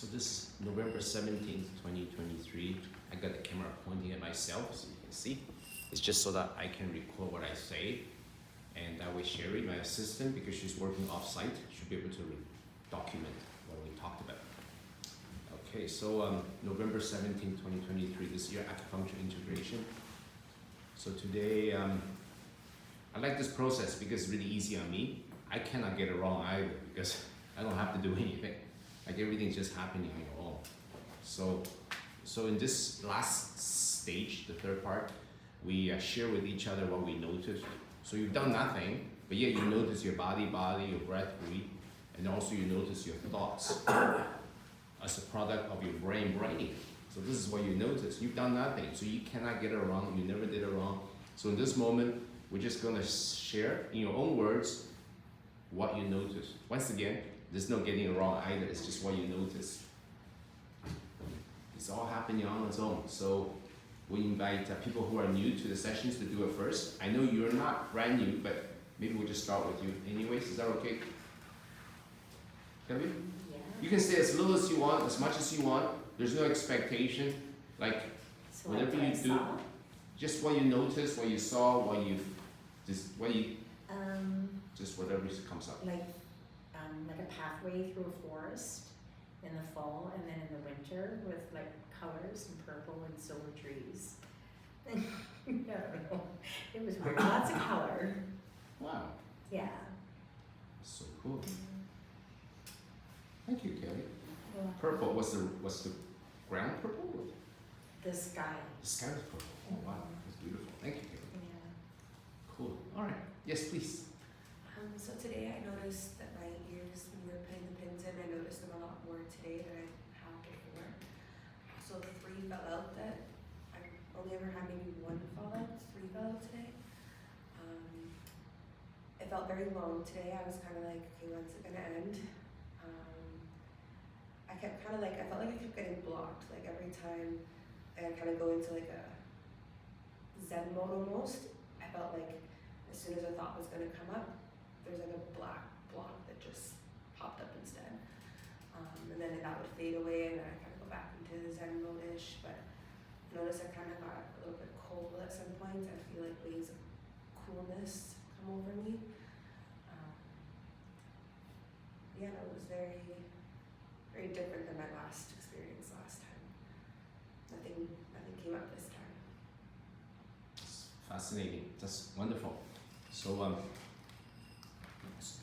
So this is November 17th, 2023. I got the camera pointing at myself so you can see. It's just so that I can record what I say. And that way Sherry, my assistant, because she's working off-site, should be able to document what we talked about. Okay, so November 17th, 2023, this year acupuncture integration. So today, I like this process because it's really easy on me. I cannot get it wrong either because I don't have to do anything. Like everything's just happening on your own. So in this last stage, the third part, we share with each other what we noticed. So you've done nothing, but yet you notice your body, your breath, breathe, and also you notice your thoughts as a product of your brain. So this is what you notice. You've done nothing, so you cannot get it wrong. You never did it wrong. So in this moment, we're just gonna share in your own words what you notice. Once again, there's no getting it wrong either. It's just what you notice. It's all happening on its own. So we invite people who are new to the sessions to do it first. I know you're not brand new, but maybe we'll just start with you anyways. Is that okay? Can we? Yeah. You can say as little as you want, as much as you want. There's no expectation. Like So whatever what you do, just what you notice, what you saw, just whatever comes up. like a pathway through a forest in the fall and then in the winter with like colors and purple and silver trees. I don't know. It was weird. Lots of color. Wow, Yeah. so cool. Thank you, Kelly. Well, Purple. What's the ground purple? the sky. The sky is purple. Oh wow, that's beautiful. Thank you, Kelly. Yeah. Cool. All right. Yes, please. So today I noticed that my ears, when we were putting the pins in, I noticed them a lot more today than I have before. So 3 fell out that I only ever had maybe 1 fall out, 3 fell out today. It felt very long today. I was kind of like, okay, when's it gonna end? I kept kind of like, I felt like I kept getting blocked. Like every time I kind of go into like a Zen mode almost, I felt like as soon as a thought was gonna come up, there's like a black block that just popped up instead. And then that would fade away and then I kind of go back into the Zen mode-ish. But I noticed I kind of got a little bit cold at some points. I feel like waves of coolness come over me. Yeah, no, it was very, very different than my last experience last time. Nothing came up this time. It's fascinating. That's wonderful. So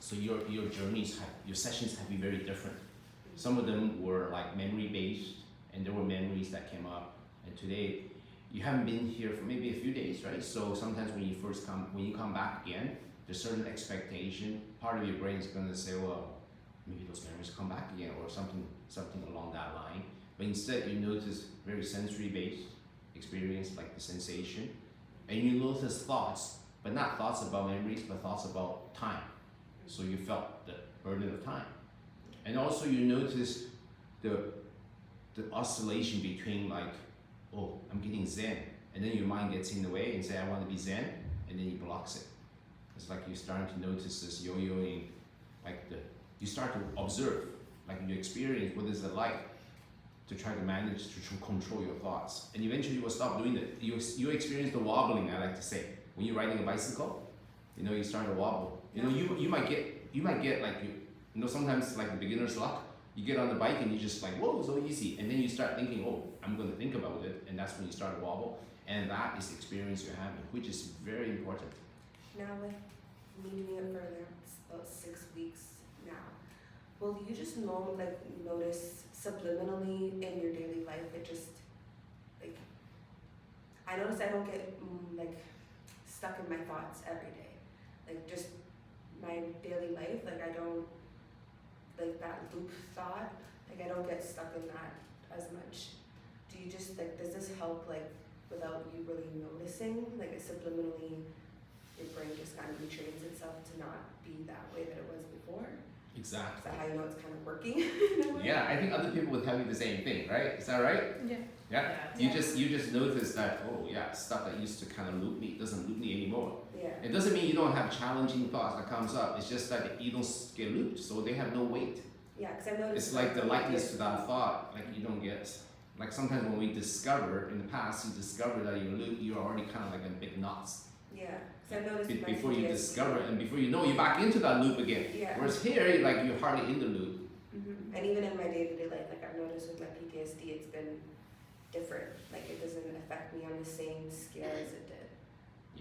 so your journeys, your sessions have been very different. Some of them were like memory based, and there were memories that came up. And today, you haven't been here for maybe a few days, right? So sometimes when you come back again, there's certain expectation. Part of your brain is going to say, well, maybe those memories come back again, or something along that line. But instead, you notice very sensory based experience, like the sensation, and you notice thoughts, but not thoughts about memories, but thoughts about time. So you felt the burden of time. And also you notice the oscillation between like, oh, I'm getting Zen. And then your mind gets in the way and say, I want to be Zen. And then you blocks it. It's like you're starting to notice this yo-yoing, like you start to observe, like you experience what is it like to try to manage to control your thoughts. And eventually you will stop doing it. You experience the wobbling, I like to say. When you're riding a bicycle, you start to wobble. You might get like, sometimes like the beginner's luck, you get on the bike and you just like, whoa, so easy. And then you start thinking, oh, I'm going to think about it. And that's when you start to wobble. And that is the experience you're having, which is very important. Now with me doing it for about 6 weeks now, will you just notice subliminally in your daily life, it just, like, I notice I don't get stuck in my thoughts every day. Like just my daily life, like I don't, like that loop thought, like I don't get stuck in that as much. Do you just, like, does this help, like, without you really noticing, like it subliminally, your brain just kind of retrains itself to not be that way that it was before? Exactly. Is that how you know it's kind of working in a way? Yeah, I think other people would tell you the same thing, right? Is that right? Yeah. Yeah. Yeah. You just notice that, oh yeah, stuff that used to kind of loop me doesn't loop me anymore. Yeah. It doesn't mean you don't have challenging thoughts that comes up. It's just that you don't get looped, so they have no weight. Yeah, because I noticed. It's like the likeness to that thought, like you don't get. Like sometimes when we discover, in the past, you discover that you loop, you're already kind of like in big knots. Yeah, because I noticed my Before you PTSD. discover it, and before you know, you're back into that loop again. Yeah. Whereas here, like you're hardly in the loop. And even in my day-to-day life, like I've noticed with my PTSD, it's been different. Like it doesn't affect me on the same scale as it did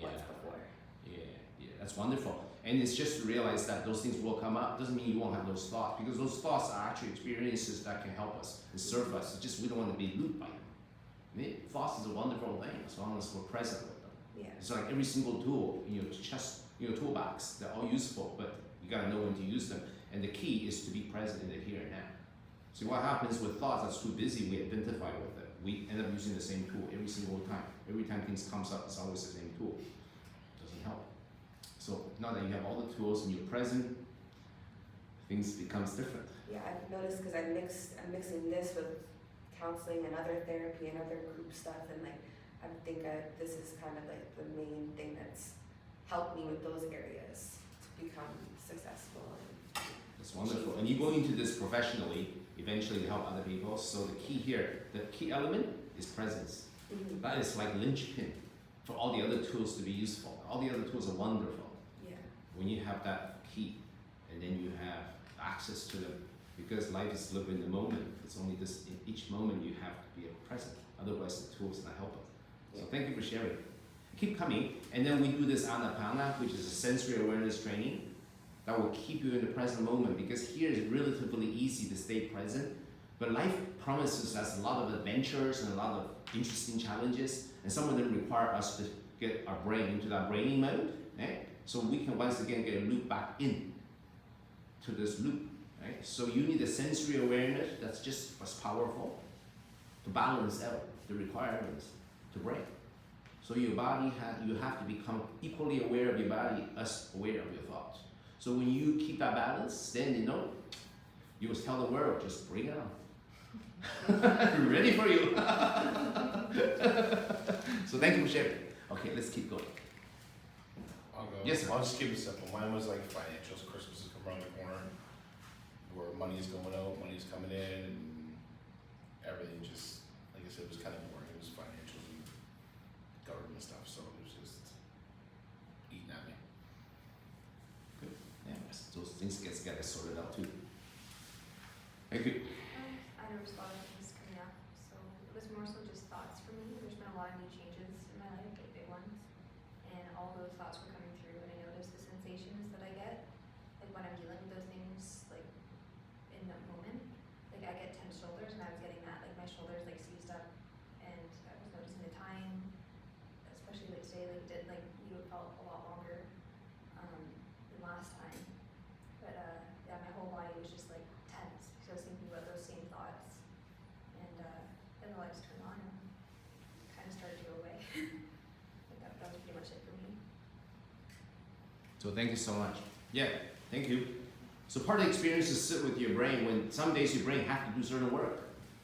once before. Yeah, that's wonderful. And it's just to realize that those things will come up. Doesn't mean you won't have those thoughts, because those thoughts are actually experiences that can help us and serve us. It's just we don't want to be looped by them. Thoughts is a wonderful thing as long as we're present with them. Yeah. It's like every single tool in your chest, your toolbox. They're all useful, but you gotta know when to use them. And the key is to be present in the here and now. See what happens with thoughts that's too busy, we identify with it. We end up using the same tool every single time. Every time things comes up, it's always the same tool. Doesn't help. So now that you have all the tools and you're present, things becomes different. Yeah, I've noticed because I'm mixing this with counseling and other therapy and other group stuff, and like I think this is kind of like the main thing that's helped me with those areas to become successful. That's wonderful. And you go into this professionally, eventually to help other people. So the key here, the key element is presence. That is like linchpin for all the other tools to be useful. All the other tools are wonderful. Yeah. When you have that key, and then you have access to them, because life is lived in the moment. It's only this, in each moment you have to be present. Otherwise the tools not help us. So thank you for sharing. Keep coming. And then we do this Anapana, which is a sensory awareness training that will keep you in the present moment, because here is relatively easy to stay present. But life promises us a lot of adventures and a lot of interesting challenges, and some of them require us to get our brain into that braining mode, right? So we can once again get a loop back in to this loop, right? So you need a sensory awareness that's just as powerful to balance out the requirements to brain. So your body, you have to become equally aware of your body as aware of your thoughts. So when you keep that balance, then you know, you will tell the world, just bring it on. Ready for you. So thank you for sharing. Okay, let's keep going. I'll go. Yes, sir. I'll just keep it simple. Mine was like financials. Christmas is coming around the corner, where money's going out, money's coming in, and everything just, like I said, was kind of boring. It was financials and government stuff, so it was just eating at me. Good. Yeah, those things get sorted out too. Thank you. I know there's a lot of things coming up, so it was more so just thoughts for me. There's been a lot of new changes in my life, like big ones, and all those thoughts were coming through, and I noticed the sensations that I get, like when I'm dealing with those things, like in that moment. Like I get tense shoulders, and I was getting that, like my shoulders like seized up, and I was noticing the time, especially like today, like you had felt a lot longer than last time. But yeah, my whole body was just like tense because I was thinking about those same thoughts, and then the lights turned on and kind of started to go away. Like that was pretty much it for me. So thank you so much. Yeah, thank you. So part of the experience is sit with your brain when some days your brain has to do certain work,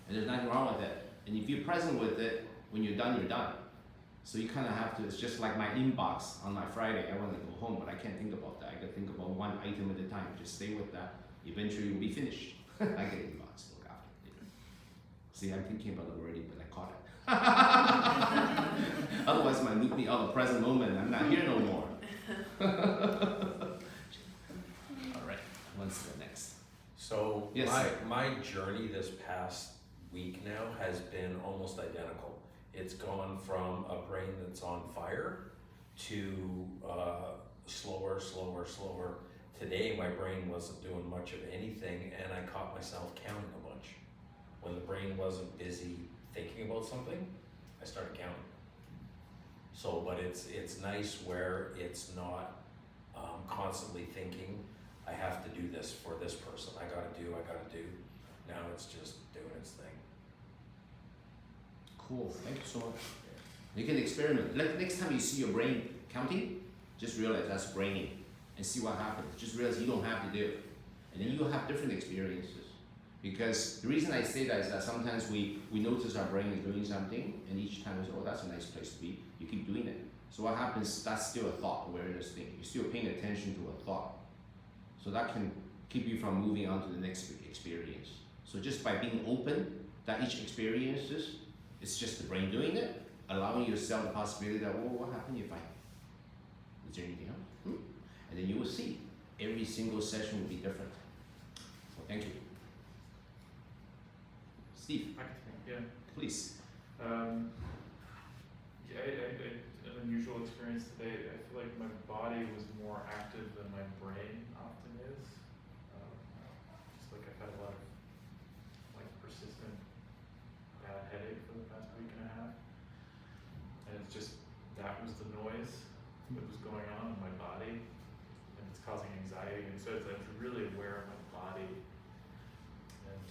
and there's nothing wrong with it. And if you're present with it, when you're done, you're done. So you kind of have to, it's just like my inbox on my Friday. I want to go home, but I can't think about that. I got to think about one item at a time. Just stay with that. Eventually you'll be finished. I get an inbox, look after it later. See, I'm thinking about it already, but I caught it. Otherwise it might loop me out of the present moment. I'm not here no more. All right, what's the next? So Yes, my journey this past week now has been almost identical. It's gone from a brain that's on fire to slower. Today my brain wasn't doing much of anything, and I caught myself counting a bunch. When the brain wasn't busy thinking about something, I started counting. So, but it's nice where it's not constantly thinking, I have to do this for this person. I gotta do. Now it's just doing its thing. Cool, thank you so much. You can experiment. Like next time you see your brain counting, just realize that's braining and see what happens. Just realize you don't have to do it. And then you'll have different experiences. Because the reason I say that is that sometimes we notice our brain is doing something, and each time we say, oh, that's a nice place to be. You keep doing it. So what happens, that's still a thought awareness thing. You're still paying attention to a thought. So that can keep you from moving on to the next experience. So just by being open that each experiences, it's just the brain doing it, allowing yourself the possibility that, well, what happened if is there anything else? And then you will see every single session will be different. So thank you. Steve, I can think, yeah. please. Yeah, I an unusual experience today. I feel like my body was more active than my brain often is. Just like I've had a lot of like persistent bad headache for the past week and a half. And it's just, that was the noise that was going on in my body. And it's causing anxiety. And so it's really aware of my body. And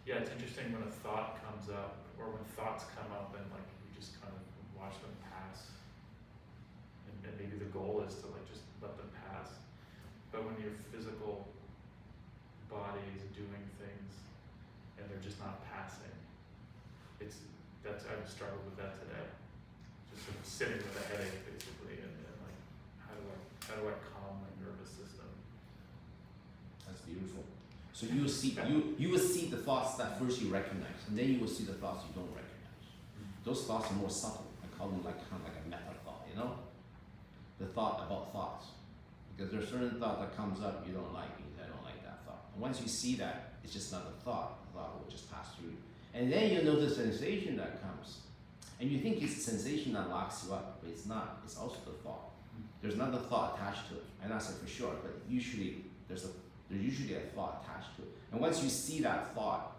yeah, it's interesting when a thought comes up, or when thoughts come up, and like you just kind of watch them pass. And maybe the goal is to like just let them pass. But when your physical body is doing things and they're just not passing, I've struggled with that today. Just sort of sitting with a headache basically, and like how do I calm my nervous system? That's beautiful. So you will see the thoughts that first you recognize, and then you will see the thoughts you don't recognize. Those thoughts are more subtle. I call them like kind of like a meta thought, you know? The thought about thoughts. Because there's certain thought that comes up you don't like, because I don't like that thought. And once you see that, it's just not a thought. The thought will just pass through. And then you know the sensation that comes. And you think it's the sensation that locks you up, but it's not. It's also the thought. There's another thought attached to it. And that's it for sure, but usually there's usually a thought attached to it. And once you see that thought,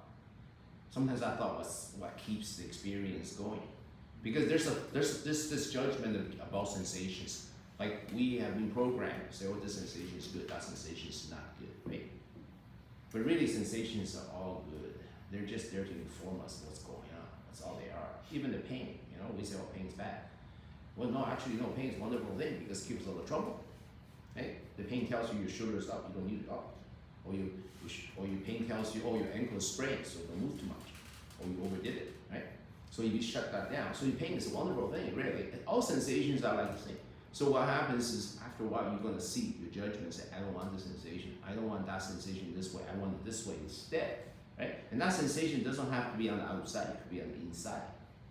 sometimes that thought was what keeps the experience going. Because there's this judgment about sensations. Like we have been programmed to say, oh, this sensation is good, that sensation is not good, right? But really sensations are all good. They're just there to inform us what's going on. That's all they are. Even the pain, we say, oh, pain's bad. Well, no, actually, no, pain is a wonderful thing because it keeps us out of trouble. Right? The pain tells you your shoulder is up, you don't need it up. Or your pain tells you, oh, your ankle is sprained, so don't move too much. Or you overdid it, right? So you shut that down. So your pain is a wonderful thing, really. All sensations are like the same. So what happens is, after a while, you're going to see your judgment and say, I don't want this sensation. I don't want that sensation this way. I want it this way instead, right? And that sensation doesn't have to be on the outside. It could be on the inside.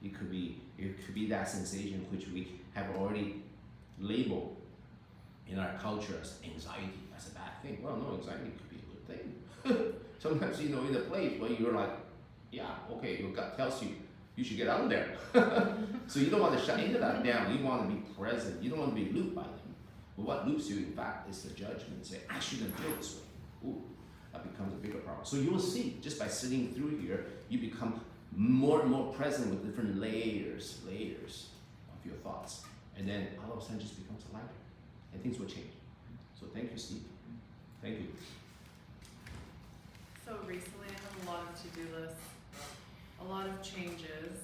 It could be that sensation which we have already labeled in our culture as anxiety. That's a bad thing. Well, no, anxiety could be a good thing. Sometimes, in a place where you're like, yeah, okay, your gut tells you you should get out of there. So you don't want to shut into that down. You want to be present. You don't want to be looped by them. But what loops you, in fact, is the judgment. Say, I shouldn't feel this way. Ooh, that becomes a bigger problem. So you will see, just by sitting through here, you become more and more present with different layers of your thoughts. And then all of a sudden, it just becomes lighter. And things will change. So thank you, Steve. Thank you. So recently I have a lot of to-do lists, a lot of changes,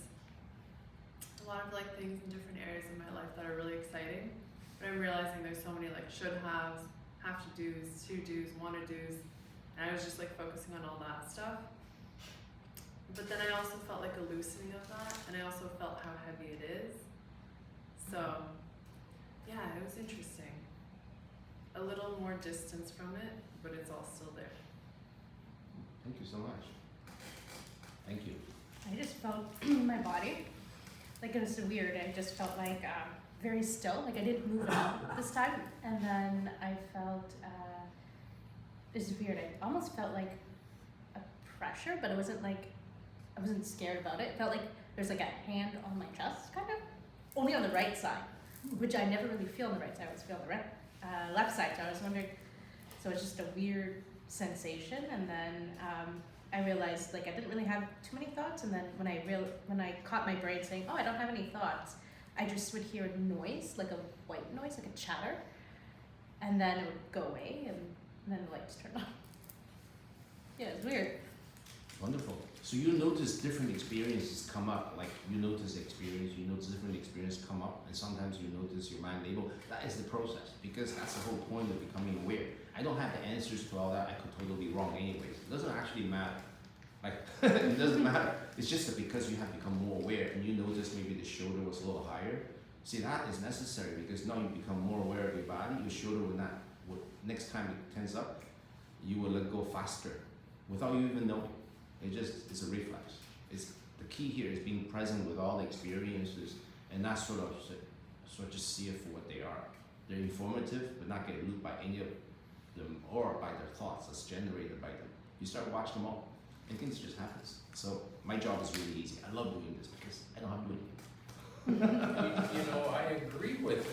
a lot of things in different areas of my life that are really exciting. But I'm realizing there's so many should-haves, have-to-dos, to-dos, want-to-dos, and I was just focusing on all that stuff. But then I also felt a loosening of that, and I also felt how heavy it is. So yeah, it was interesting. A little more distance from it, but it's all still there. Thank you so much. Thank you. I just felt my body, it was weird. I just felt very still, I didn't move at all this time. And then I felt, it's weird, I almost felt a pressure, but it wasn't I wasn't scared about it. It felt there's a hand on my chest, kind of, only on the right side, which I never really feel on the right side. I always feel on the left side, so I was wondering, so it's just a weird sensation. And then I realized I didn't really have too many thoughts, and then when I caught my brain saying, oh, I don't have any thoughts, I just would hear a noise, a white noise, a chatter, and then it would go away, and then the lights turned on. Yeah, it's weird. Wonderful. So you notice different experiences come up, you notice different experiences come up, and sometimes you notice your mind label. That is the process, because that's the whole point of becoming aware. I don't have the answers to all that. I could totally be wrong anyways. It doesn't actually matter. It doesn't matter. It's just that because you have become more aware and you notice maybe the shoulder was a little higher, See, that is necessary because now you become more aware of your body. Your shoulder will not, next time it tense up, you will let go faster without you even knowing. It's a reflex. The key here is being present with all the experiences and not sort of just see it for what they are. They're informative, but not get looped by any of them or by their thoughts that's generated by them. You start watching them all, and things just happens. So my job is really easy. I love doing this because I don't have to do anything. I agree with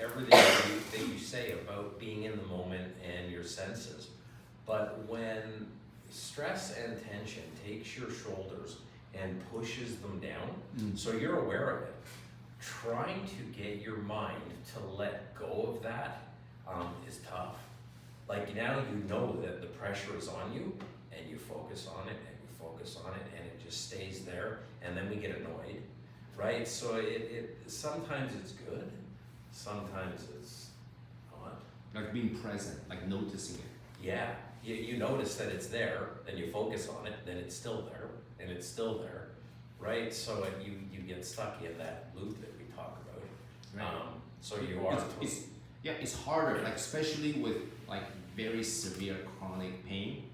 everything that you say about being in the moment and your senses. But when stress and tension takes your shoulders and pushes them down, so you're aware of it, trying to get your mind to let go of that is tough. Like now you know that the pressure is on you and you focus on it and you focus on it and it just stays there, and then we get annoyed. Right, so it sometimes it's good, sometimes it's not. Like being present, like noticing it. Yeah, you notice that it's there, then you focus on it, then it's still there, and it's still there, right? So you get stuck in that loop that we talk about. Right. So you are. It's harder, like especially with like very severe chronic pain.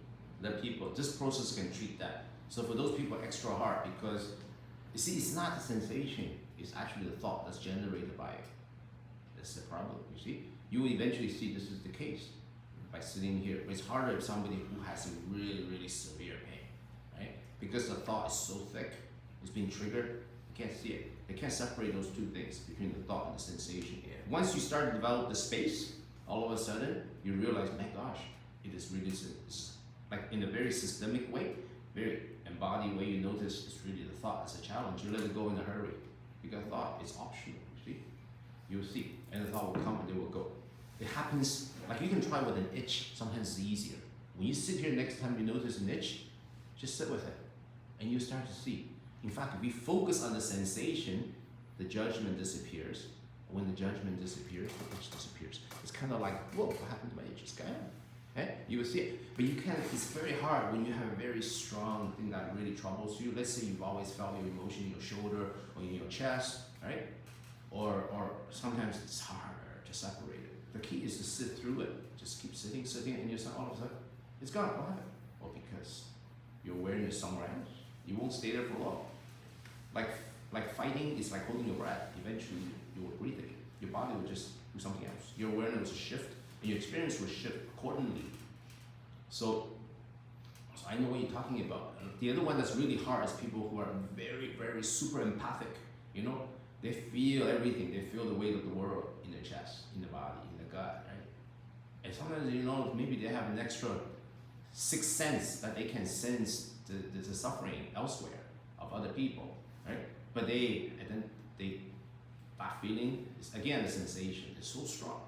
This process can treat that. So for those people, extra hard because. You see, it's not the sensation, it's actually the thought that's generated by it. That's the problem, you see? You will eventually see this is the case by sitting here. It's harder if somebody who has a really, really severe pain, right? Because the thought is so thick, it's being triggered, you can't see it. They can't separate those two things between the thought and the sensation. Once you start to develop the space, all of a sudden, you realize, my gosh, it is really, like in a very systemic way, very embodied way, you notice it's really the thought as a challenge. You let it go in a hurry because thought is optional. You see, you'll see, and the thought will come and it will go. It happens like you can try with an itch. Sometimes it's easier. When you sit here, next time you notice an itch, just sit with it, and you start to see. In fact, if we focus on the sensation, the judgment disappears. When the judgment disappears, the itch disappears. It's kind of like, whoa, what happened to my itch? It's gone. Okay? You will see it, but you can't. It's very hard when you have a very strong thing that really troubles you. Let's say you've always felt your emotion in your shoulder or in your chest, right? Or sometimes it's harder to separate it. The key is to sit through it. Just keep sitting, and you're all of a sudden, it's gone. What happened? Well, because your awareness somewhere else. You won't stay there for long. Like fighting is like holding your breath. Eventually, you will breathe again. Your body will just do something else. Your awareness will shift. And your experience will shift accordingly. So I know what you're talking about. The other one that's really hard is people who are very, very super empathic. You know, they feel everything. They feel the weight of the world in their chest, in the body, in the gut, right? And sometimes, maybe they have an extra sixth sense that they can sense the suffering elsewhere of other people, right? But that feeling is again a sensation. It's so strong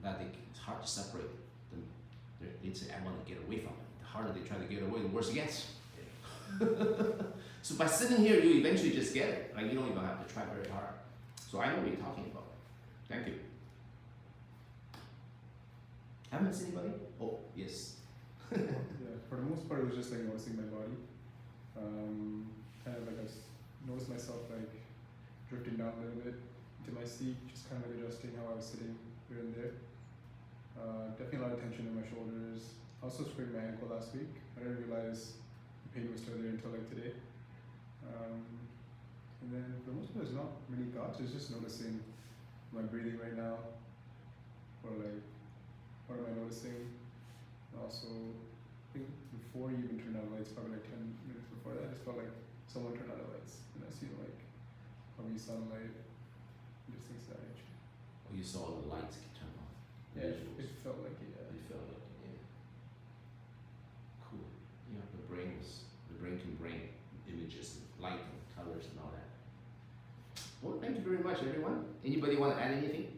that it's hard to separate them. They'd say, I want to get away from it. The harder they try to get away, the worse it gets. So by sitting here, you eventually just get it. Like you don't even have to try very hard. So I know what you're talking about. Thank you. Haven't seen anybody? Oh, yes. Yeah, for the most part, it was just like noticing my body. Kind of like I noticed myself like drifting down a little bit into my seat, just kind of like adjusting how I was sitting here and there. Definitely a lot of tension in my shoulders. I also sprained my ankle last week. I didn't realize the pain was still there until like today. And then for the most part, there's not many thoughts. It's just noticing my breathing right now, or like what am I noticing. And also, I think before you even turned on the lights, probably like 10 minutes before that, I just felt like someone turned on the lights, and I seen like probably sunlight, and just things of that nature. Oh, you saw the lights turn on. Yeah, Visuals. it felt like it. Yeah. You felt it, yeah. Cool. Yeah, the brain can bring images, light and colors and all that. Well, thank you very much, everyone. Anybody want to add anything?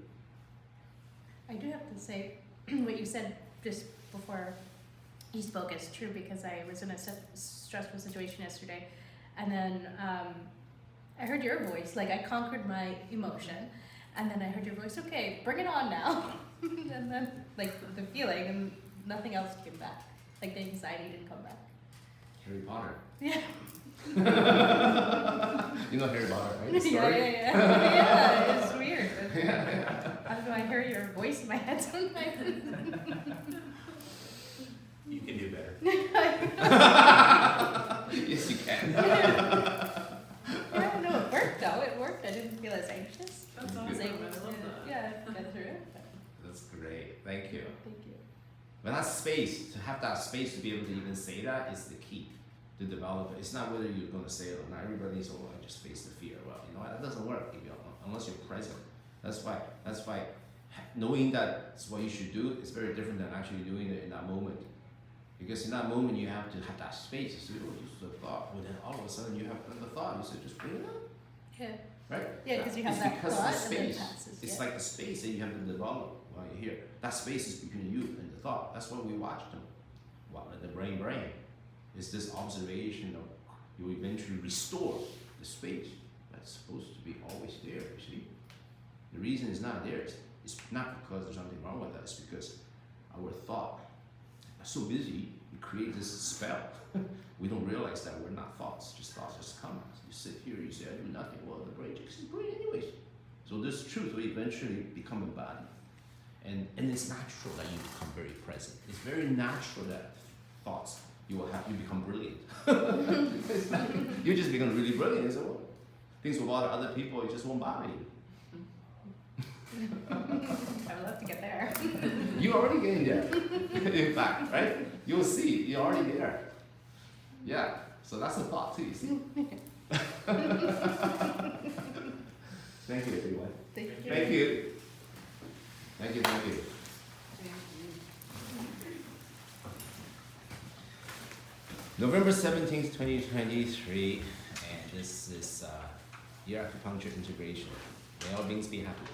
I do have to say, what you said just before you spoke is true, because I was in a stressful situation yesterday, and then I heard your voice, like I conquered my emotion, and then I heard your voice, okay, bring it on now. And then like the feeling, and nothing else came back. Like the anxiety didn't come back. Harry Potter. Yeah. You know Harry Potter, right? The Yeah, story? yeah. It's weird. Yeah. How do I hear your voice in my head sometimes? You can do better. Yes, you can. Yeah, no, it worked though. It worked. I didn't feel as anxious. That's I awesome. was I able love to, that. yeah, get through it. That's great. Thank you. Thank you. But that space, to have that space to be able to even say that is the key to develop it. It's not whether you're going to say it or not. Everybody's, oh, I just face the fear. Well, you know, that doesn't work if you unless you're present. That's why knowing that it's what you should do is very different than actually doing it in that moment. Because in that moment, you have to have that space to say, oh, this is a thought. Well, then all of a sudden, you have another thought. You say, just bring it up. Yeah. Right? Yeah, because you have It's that because of thought the and then it space. passes. It's Yeah. like the space that you have to develop while you're here. That space is between you and the thought. That's why we watch them. Well, the brain. It's this observation of you eventually restore the space that's supposed to be always there, you see? The reason it's not there is it's not because there's something wrong with us, because our thought are so busy, we create this spell. We don't realize that we're not thoughts just come. You sit here, you say, I do nothing. Well, the brain just is brain anyways. So this truth will eventually become embodied. And it's natural that you become very present. It's very natural that thoughts, you become brilliant. It's not, you just become really brilliant. So things will bother other people, it just won't bother you. I would love to get there. You're already getting there. In fact, right? You'll see, you're already there. Yeah, so that's a thought too, you see. Thank you, everyone. Thank you. Thank you. Thank you, thank you. November 17th, 2023, and this is your acupuncture integration. May all beings be happy.